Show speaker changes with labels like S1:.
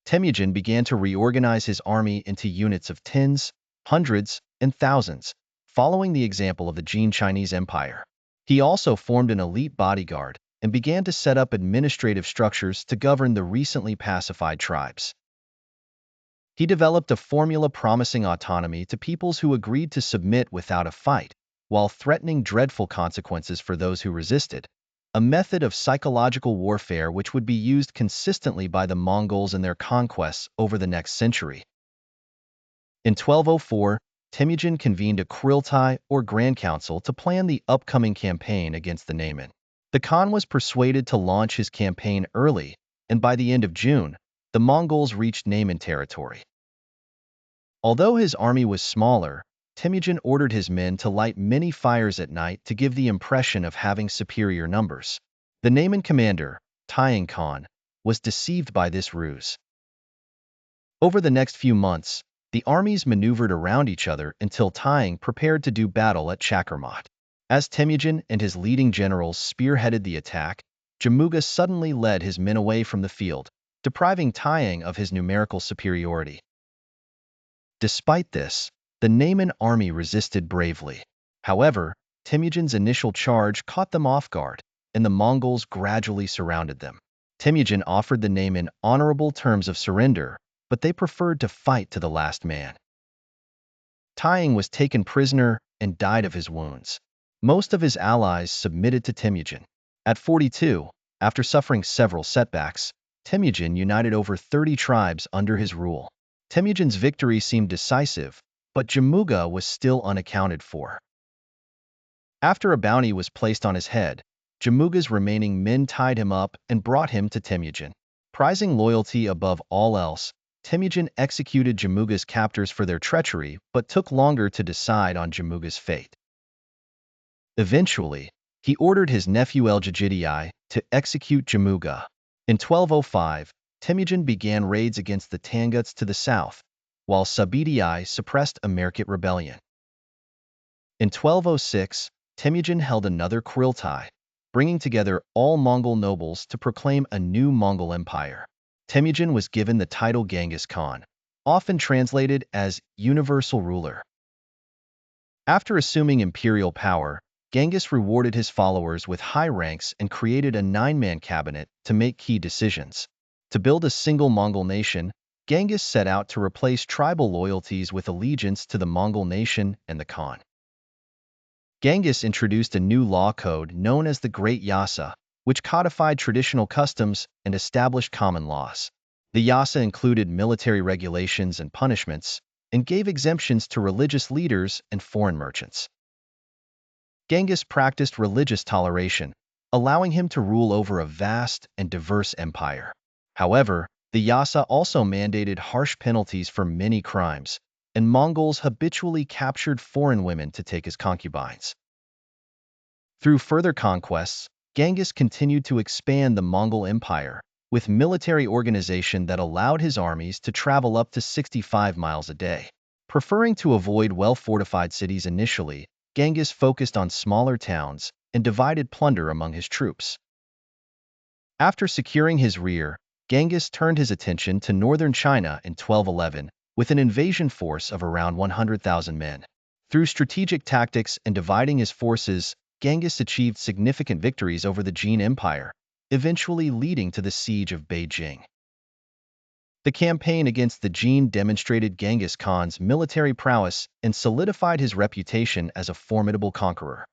S1: Temujin began to reorganize his army into units of tens, hundreds, and thousands, following the example of the Jin Chinese Empire. He also formed an elite bodyguard and began to set up administrative structures to govern the recently pacified tribes. He developed a formula promising autonomy to peoples who agreed to submit without a fight, while threatening dreadful consequences for those who resisted, a method of psychological warfare which would be used consistently by the Mongols in their conquests over the next century. In 1204, Temujin convened a Kuriltai or Grand Council to plan the upcoming campaign against the Naiman. The Khan was persuaded to launch his campaign early, and by the end of June, the Mongols reached Naiman territory. Although his army was smaller, Temujin ordered his men to light many fires at night to give the impression of having superior numbers. The Naiman commander, Tayang Khan, was deceived by this ruse. Over the next few months, the armies maneuvered around each other until Tayang prepared to do battle at Chakarmat. As Temujin and his leading generals spearheaded the attack, Jamuga suddenly led his men away from the field, depriving Tayang of his numerical superiority. Despite this, the Naiman army resisted bravely. However, Temujin's initial charge caught them off guard, and the Mongols gradually surrounded them. Temujin offered the Naiman honorable terms of surrender, but they preferred to fight to the last man. Tayang was taken prisoner and died of his wounds. Most of his allies submitted to Temujin. At 42, after suffering several setbacks, Temujin united over 30 tribes under his rule. Temujin's victory seemed decisive, but Jamuga was still unaccounted for. After a bounty was placed on his head, Jamuga's remaining men tied him up and brought him to Temujin. Prizing loyalty above all else, Temujin executed Jamuga's captors for their treachery but took longer to decide on Jamuga's fate. Eventually, he ordered his nephew El-Jajidiyai to execute Jamuga. In 1205, Temujin began raids against the Tanguts to the south, while Subediyai suppressed a Merkit rebellion. In 1206, Temujin held another Kuriltai, bringing together all Mongol nobles to proclaim a new Mongol Empire. Temujin was given the title Genghis Khan, often translated as universal ruler. After assuming imperial power, Genghis rewarded his followers with high ranks and created a 9-man cabinet to make key decisions. To build a single Mongol nation, Genghis set out to replace tribal loyalties with allegiance to the Mongol nation and the Khan. Genghis introduced a new law code known as the Great Yasa, which codified traditional customs and established common laws. The Yasa included military regulations and punishments, and gave exemptions to religious leaders and foreign merchants. Genghis practiced religious toleration, allowing him to rule over a vast and diverse empire. However, the Yasa also mandated harsh penalties for many crimes, and Mongols habitually captured foreign women to take as concubines. Through further conquests, Genghis continued to expand the Mongol Empire, with military organization that allowed his armies to travel up to 65 miles a day. Preferring to avoid well-fortified cities initially, Genghis focused on smaller towns and divided plunder among his troops. After securing his rear, Genghis turned his attention to northern China in 1211 with an invasion force of around 100,000 men. Through strategic tactics and dividing his forces, Genghis achieved significant victories over the Jin Empire, eventually leading to the siege of Beijing. The campaign against the Jin demonstrated Genghis Khan's military prowess and solidified his reputation as a formidable conqueror.